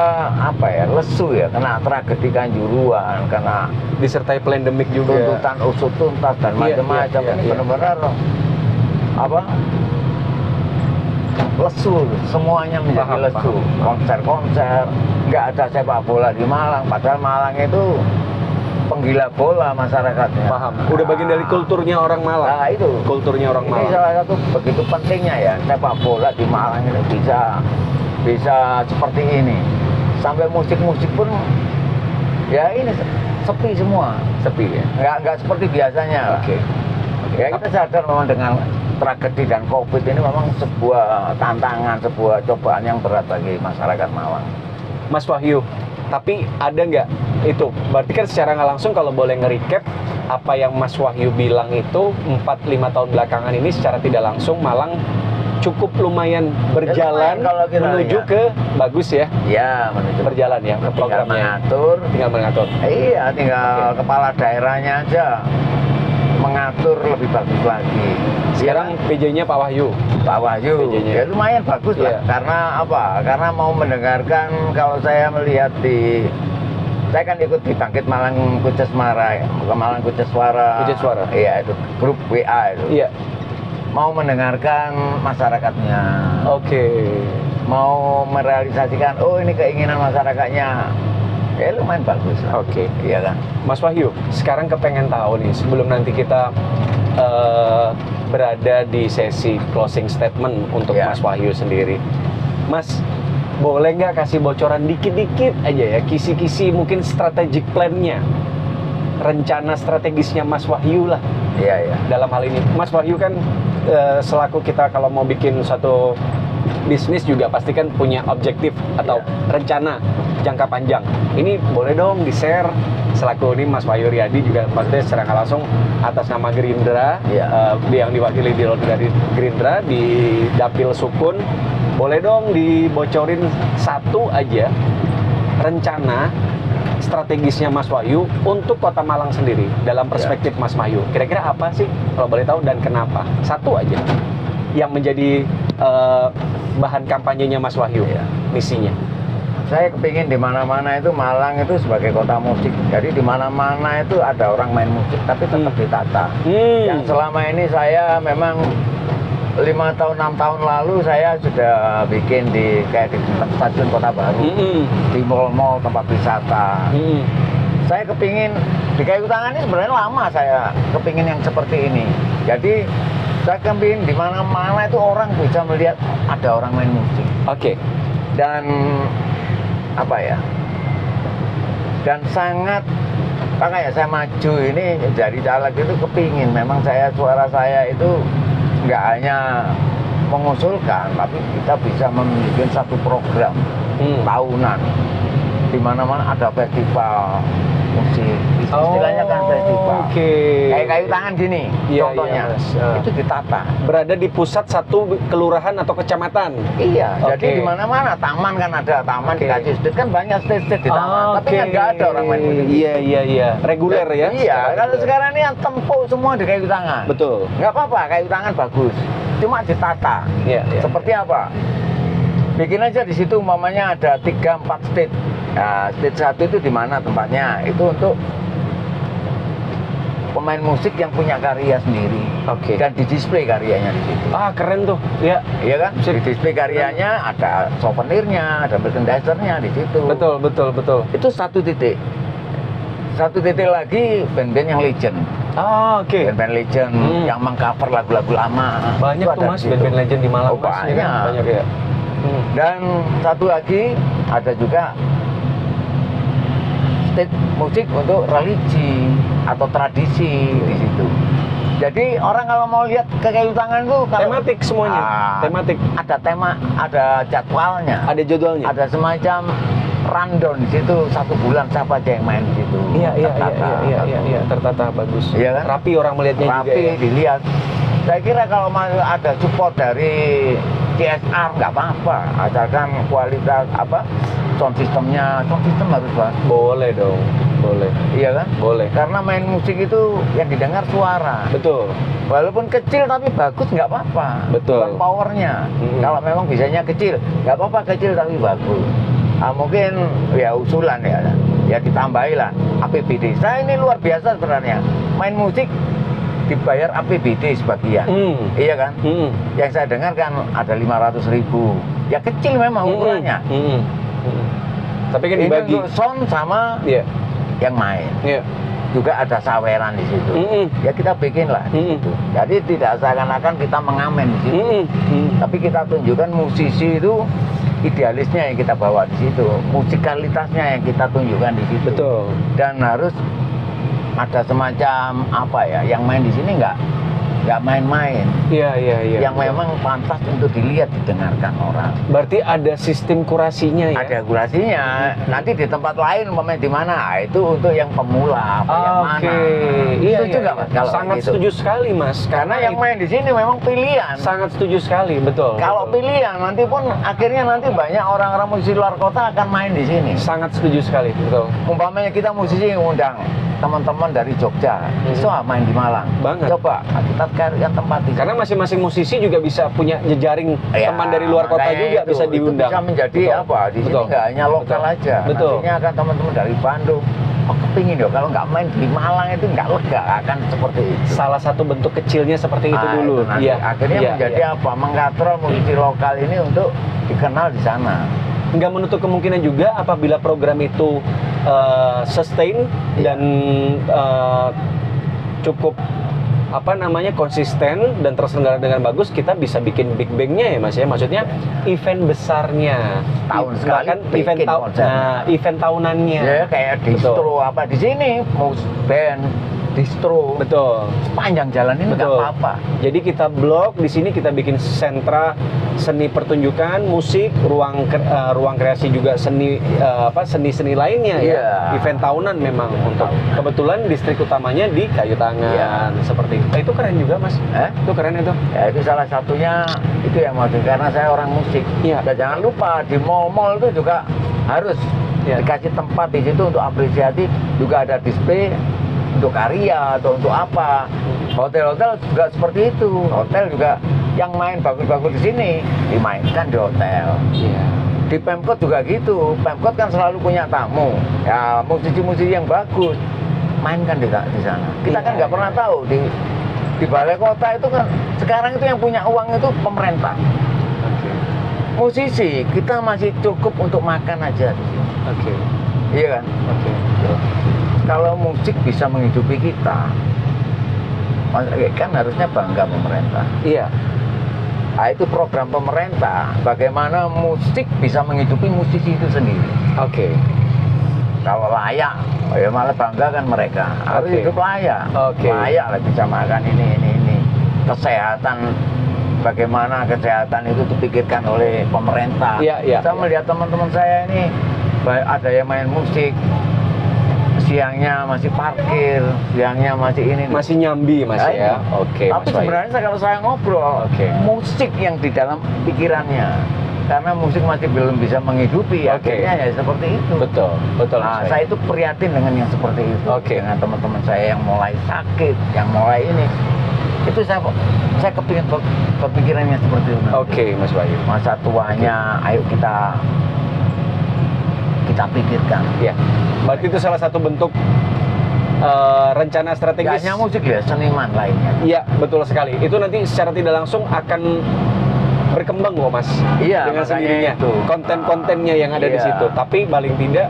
lesu ya, kena tragedi Kanjuruan, kena disertai pandemik juga. Tuntutan usut tuntas dan macam-macam. Ini benar-benar lesu, semuanya menjadi lesu. Konser-konser, nggak ada sepak bola di Malang. Padahal Malang itu penggila bola masyarakatnya. Paham. Udah bagian dari kulturnya orang Malang. Nah itu. Kulturnya orang Malang. Ini salah satu begitu pentingnya ya sepak bola di Malang ini bisa seperti ini. Sampai musik-musik pun ya ini sepi semua. Sepi ya. Nggak seperti biasanya. Oke. Ya kita sadar memang dengan tragedi dan COVID ini memang sebuah tantangan, sebuah cobaan yang berat bagi masyarakat Malang. Mas Wahyu, tapi ada nggak itu? Berarti kan secara nggak langsung kalau boleh nge-recap apa yang Mas Wahyu bilang itu 4-5 tahun belakangan ini secara tidak langsung Malang cukup lumayan berjalan menuju ke bagus ya? Iya, menuju berjalan ya ke programnya. Tinggal mengatur. Iya, tinggal kepala daerahnya aja mengatur lebih bagus lagi. Sekarang PJ-nya Pak Wahyu. Pak Wahyu, ya lumayan bagus lah. Karena apa? Karena mau mendengarkan, kalau saya melihat saya kan ikut di Bangkit Malang Kucesmara, Malang Kuceswara. Iya, itu grup WA itu. Iya. Mau mendengarkan masyarakatnya. Oke. Mau merealisasikan, oh ini keinginan masyarakatnya. Ya lumayan bagus lah. Oke. Iya kan. Mas Wahyu, sekarang kepengen tahu nih sebelum nanti kita berada di sesi closing statement untuk Mas Wahyu sendiri. Mas, boleh nggak kasih bocoran dikit-dikit aja ya, kisi-kisi mungkin strategic plan-nya, rencana strategisnya Mas Wahyu lah. Iya. Dalam hal ini, Mas Wahyu kan selaku kita kalau mau bikin satu bisnis juga pasti kan punya objektif atau rencana jangka panjang. Ini boleh dong di-share selaku ini Mas Wahyu Riyadi juga pasti secara nggak langsung atas nama Gerindra, yang diwakili dari Gerindra di Dapil Sukun. Boleh dong dibocorin satu aja rencana strategisnya Mas Wahyu untuk Kota Malang sendiri dalam perspektif Mas Wahyu. Kira-kira apa sih kalau boleh tahu dan kenapa? Satu aja yang menjadi bahan kampanyenya Mas Wahyu, misinya. Saya kepingin di mana-mana itu Malang itu sebagai kota musik. Jadi di mana-mana itu ada orang main musik tapi tetap ditata. Yang selama ini saya memang 5 tahun 6 tahun lalu saya sudah bikin di stasiun Kota Baru, di mall-mall tempat wisata. Saya kepingin di Kayu Tangan ini sebenarnya lama saya kepingin yang seperti ini. Jadi saya kepingin di mana-mana itu orang bisa melihat ada orang main musik. Oke. Dan apa ya? Dan sangat makanya saya maju ini dari caleg itu kepingin memang suara saya itu nggak hanya mengusulkan, tapi kita bisa membuat satu program tahunan di mana-mana ada festival musik, istilahnya kan festival. Kayak Kayu Tangan gini, contohnya itu ditata. Berada di pusat satu kelurahan atau kecamatan. Iya, jadi di mana-mana taman kan ada taman dikasih stage kan banyak stage di taman, tapi kan nggak ada orang main musik. Iya. Reguler ya. Iya, kalau sekarang ini yang tempuk semua di Kayu Tangan. Betul. Nggak apa-apa, Kayu Tangan bagus, cuma ditata. Seperti apa? Bikin aja di situ umpamanya ada 3-4 stage. Nah, stage 1 itu di mana tempatnya? Itu untuk pemain musik yang punya karya sendiri. Dan di-display karyanya di situ. Keren tuh. Iya kan? Di-display karyanya, ada souvenirnya, ada merchandise-nya di situ. Betul. Itu satu titik. Satu titik lagi band-band yang legend. Band-band legend yang mengcover lagu-lagu lama. Banyak tuh Mas band-band legend di Malang. Banyak ya. Dan satu lagi ada juga stage musik untuk religi atau tradisi di situ. Jadi orang kalau mau lihat ke Kayu Tangan itu tematik semuanya. Tematik. Ada tema, ada jadwalnya. Ada jadwalnya. Ada semacam rundown di situ 1 bulan siapa aja yang main di situ. Iya. Tertata bagus. Iya kan? Rapi orang melihatnya juga. Rapi dilihat. Saya kira kalau ada support dari CSR nggak apa-apa, asalkan kualitas sound system harus bagus. Boleh dong, boleh. Iya kan? Boleh. Karena main musik itu yang didengar suara. Betul. Walaupun kecil tapi bagus nggak apa-apa. Betul. Bukan powernya. Kalau memang bisanya kecil, nggak apa-apa kecil tapi bagus. Mungkin ya usulan ya ditambahilah APBD. Saya ini luar biasa sebenarnya. Main musik dibayar APBD sebagian, iya kan? Yang saya dengar kan ada 500.000. Ya kecil memang ukurannya. Tapi kan dibagi. Ini untuk sound sama yang main. Juga ada saweran di situ. Ya kita bikin lah di situ. Jadi tidak seakan-akan kita mengamen di situ. Tapi kita tunjukkan musisi itu idealisnya yang kita bawa di situ, musikalitasnya yang kita tunjukkan di situ. Betul. Dan harus ada semacam yang main di sini nggak main-main. Iya. Yang memang pantas untuk dilihat, didengarkan orang. Berarti ada sistem kurasinya ya? Ada kurasinya. Nanti di tempat lain pemain di mana? Itu untuk yang pemula, yang mana? Setuju nggak Mas? Kalau sangat gitu. setuju sekali Mas. Karena yang main di sini memang pilihan. Sangat setuju sekali, betul. Kalau pilihan nanti pun akhirnya banyak orang-orang musisi luar kota akan main di sini. Sangat setuju sekali, betul. Umpamanya kita musisi ngundang teman-teman dari Jogja, main di Malang. Banget. Coba kita carikan tempat di. Karena masing-masing musisi juga bisa punya jejaring teman dari luar kota juga bisa diundang. Itu bisa menjadi di sini nggak hanya lokal aja. Betul. Nantinya akan teman-teman dari Bandung. Kepingin kalau nggak main di Malang itu nggak lega, akan seperti itu. Salah satu bentuk kecilnya seperti itu dulu. Akhirnya menjadi mengatrol musisi lokal ini untuk dikenal di sana. Nggak menutup kemungkinan juga apabila program itu sustain dan cukup konsisten dan terselenggara dengan bagus, kita bisa bikin big bang-nya ya Mas ya. Maksudnya event besarnya tahun sekali kan event tahunannya. Ya kayak distro apa di sini mau band distro. Betul. Sepanjang jalan ini nggak apa-apa. Jadi kita blok di sini, kita bikin sentra seni pertunjukan, musik, ruang kreasi juga seni lainnya ya. Event tahunan memang untuk kebetulan distrik utamanya di Kayu Tangan seperti itu. Itu keren juga Mas. Itu keren itu. Ya itu salah satunya itu yang mau, karena saya orang musik. Dan jangan lupa di mall-mall itu juga harus dikasih tempat di situ untuk apresiasi, juga ada display untuk karya atau untuk apa. Hotel-hotel juga seperti itu. Hotel juga yang main bagus-bagus di sini dimainkan di hotel. Di Pemkot juga gitu. Pemkot kan selalu punya tamu. Ya musisi-musisi yang bagus mainkan di sana. Kita kan nggak pernah tahu di balai kota itu kan sekarang itu yang punya uang itu pemerintah. Musisi kita masih cukup untuk makan aja. Iya kan? Kalau musik bisa menghidupi kita, kan harusnya bangga pemerintah. Nah, itu program pemerintah. Bagaimana musik bisa menghidupi musisi itu sendiri. Kalau layak, ya malah bangga kan mereka. Harus hidup layak. Layak lah bisa makan ini. Kesehatan, bagaimana kesehatan itu dipikirkan oleh pemerintah. Saya melihat teman-teman saya ini, ada yang main musik, siangnya masih parkir, siangnya masih ini, masih nyambi Mas ya. Tapi sebenarnya kalau saya ngobrol, musik yang di dalam pikirannya, karena musik masih belum bisa menghidupi, akhirnya ya seperti itu. Betul. Nah, saya itu prihatin dengan yang seperti itu, dengan teman-teman saya yang mulai sakit, yang mulai ini. Itu saya kepikirannya seperti itu. Mas Bayu. Masa tuanya, ayo kita pikirkan. Berarti itu salah satu bentuk rencana strategis. Gak hanya musik ya, seniman lainnya. Iya, betul sekali. Itu nanti secara tidak langsung akan berkembang kok Mas. Dengan sendirinya. Konten-kontennya yang ada di situ. Tapi paling tidak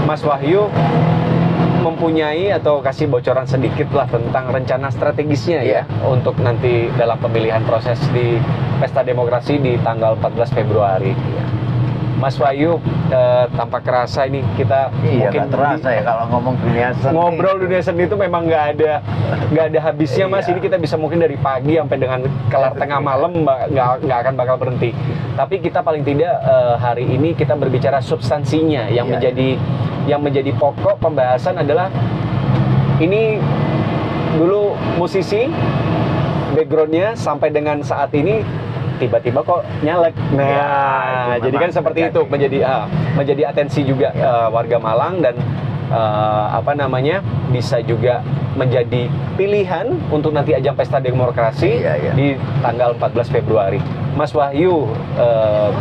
Mas Wahyu mempunyai atau kasih bocoran sedikit lah tentang rencana strategisnya ya untuk nanti dalam pemilihan proses di Pesta Demokrasi di tanggal 14 Februari. Mas Wahyu, tanpa kerasa ini kita mungkin terasa ya kalau ngomong dunia seni. Ngobrol dunia seni itu memang nggak ada habisnya Mas. Ini kita bisa mungkin dari pagi sampai dengan kelar tengah malam nggak akan bakal berhenti. Tapi kita paling tidak hari ini kita berbicara substansinya yang menjadi pokok pembahasan adalah ini dulu musisi backgroundnya sampai dengan saat ini tiba-tiba kok nyalek. Nah, jadi kan seperti itu menjadi atensi juga warga Malang dan bisa juga menjadi pilihan untuk nanti ajang Pesta Demokrasi di tanggal 14 Februari. Mas Wahyu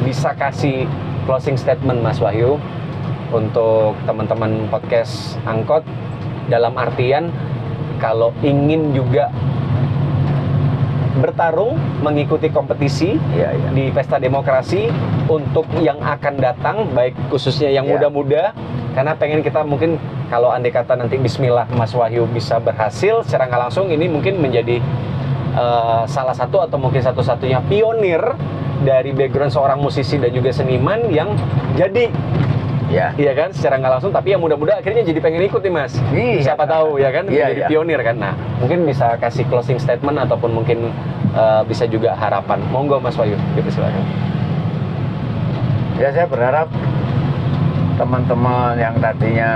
bisa kasih closing statement Mas Wahyu untuk teman-teman podcast Angkot, dalam artian kalau ingin juga bertarung mengikuti kompetisi di Pesta Demokrasi untuk yang akan datang, baik khususnya yang muda-muda, karena pengen kita mungkin kalau andai kata nanti bismillah Mas Wahyu bisa berhasil secara nggak langsung, ini mungkin menjadi salah satu atau mungkin satu-satunya pionir dari background seorang musisi dan juga seniman yang jadi iya kan, secara nggak langsung, tapi yang muda-muda akhirnya jadi pengen ikut nih Mas. Siapa tahu ya kan, jadi pionir kan. Nah, mungkin bisa kasih closing statement ataupun mungkin bisa juga harapan. Monggo Mas Wahyu, silakan. Ya, saya berharap teman-teman yang tadinya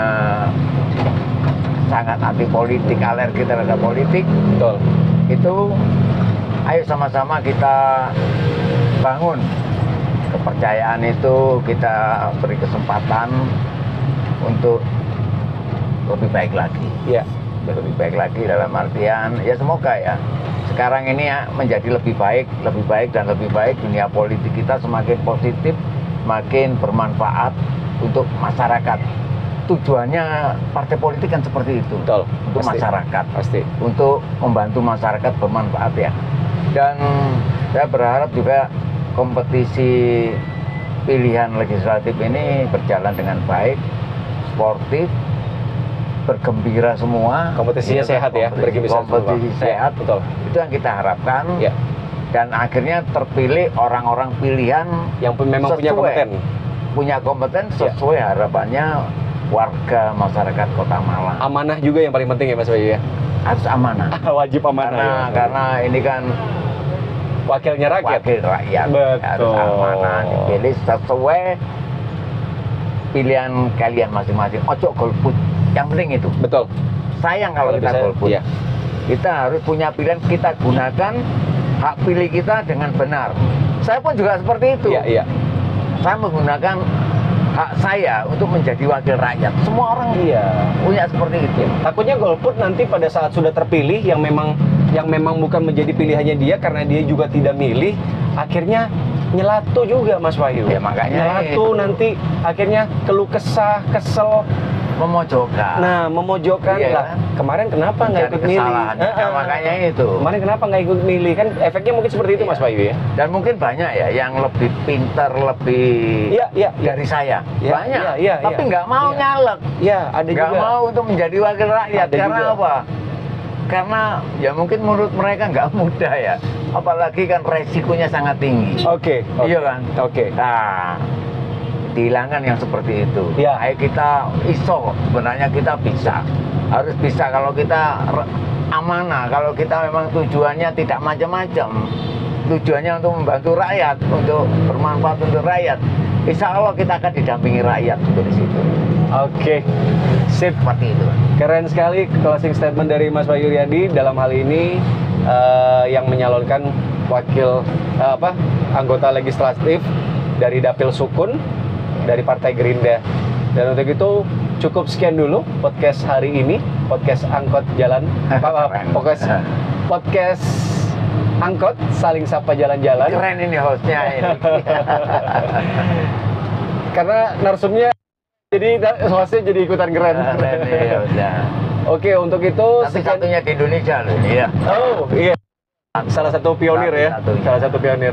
sangat anti politik, alergi terhadap politik, itu ayo sama-sama kita bangun kepercayaan itu, kita beri kesempatan untuk lebih baik lagi. Lebih baik lagi dalam artian ya semoga ya sekarang ini menjadi lebih baik dan lebih baik. Dunia politik kita semakin positif, semakin bermanfaat untuk masyarakat. Tujuannya partai politik kan seperti itu. Untuk masyarakat, untuk membantu masyarakat bermanfaat ya. Dan saya berharap juga kompetisi pilihan legislatif ini berjalan dengan baik, sportif, bergembira semua. Kompetisinya sehat ya, kompetisi sehat, betul. Itu yang kita harapkan. Ya. Dan akhirnya terpilih orang-orang pilihan yang memang punya kompeten sesuai harapannya warga masyarakat Kota Malang. Amanah juga yang paling penting ya Mas Bayu ya. Harus amanah. Wajib amanah. Karena ini kan wakilnya rakyat. Wakil rakyat. Betul. Harus amanah. Dipilih sesuai pilihan kalian masing-masing. Ojo golput. Yang penting itu. Betul. Sayang kalau kita golput. Iya. Kita harus punya pilihan, kita gunakan hak pilih kita dengan benar. Saya pun juga seperti itu. Iya, iya. Saya menggunakan hak saya untuk menjadi wakil rakyat. Semua orang punya seperti itu. Takutnya golput nanti pada saat sudah terpilih yang memang bukan menjadi pilihannya dia karena dia juga tidak milih, akhirnya nyelatu juga Mas Wahyu. Ya makanya nyelatu nanti akhirnya keluh kesah, kesel, memojokkan. Nah, memojokkan lah. Kemarin kenapa nggak ikut milih? Nah, makanya itu. Kemarin kenapa nggak ikut milih? Kan efeknya mungkin seperti itu Mas Bayu ya. Dan mungkin banyak ya yang lebih pintar, lebih dari saya. Banyak. Tapi nggak mau nyalek. Iya, ada juga. Nggak mau untuk menjadi wakil rakyat. Karena apa? Karena ya mungkin menurut mereka nggak mudah ya. Apalagi kan resikonya sangat tinggi. Oke. Iya kan? Oke. Nah, dihilangkan yang seperti itu. Ya. Ayo kita iso, sebenarnya kita bisa. Harus bisa kalau kita amanah, kalau kita memang tujuannya tidak macam-macam. Tujuannya untuk membantu rakyat, untuk bermanfaat untuk rakyat. Insya Allah kita akan didampingi rakyat dari situ. Oke. Sip. Seperti itu. Keren sekali closing statement dari Mas Bayu Riyadi dalam hal ini yang menyalonkan wakil anggota legislatif dari Dapil Sukun dari Partai Gerindra. Dan untuk itu cukup sekian dulu podcast hari ini, podcast angkot jalan, podcast angkot saling sapa jalan-jalan. Keren ini hostnya ini. Karena narsumnya jadi hostnya jadi ikutan keren. Keren ya udah. Oke, untuk itu satu-satunya di Indonesia loh. Iya. Oh iya. Salah satu pionir ya. Salah satu pionir.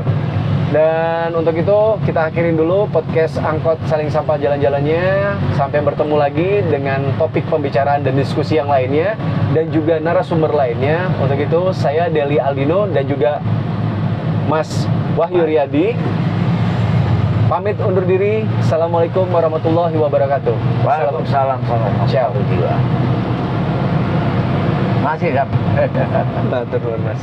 Dan untuk itu kita akhirin dulu podcast angkot saling sapa jalan-jalannya. Sampai bertemu lagi dengan topik pembicaraan dan diskusi yang lainnya dan juga narasumber lainnya. Untuk itu saya Deli Aldino dan juga Mas Wahyu Riyadi pamit undur diri. Assalamualaikum warahmatullahi wabarakatuh. Waalaikumsalam warahmatullahi wabarakatuh. Masih kan? Nah, terus Mas.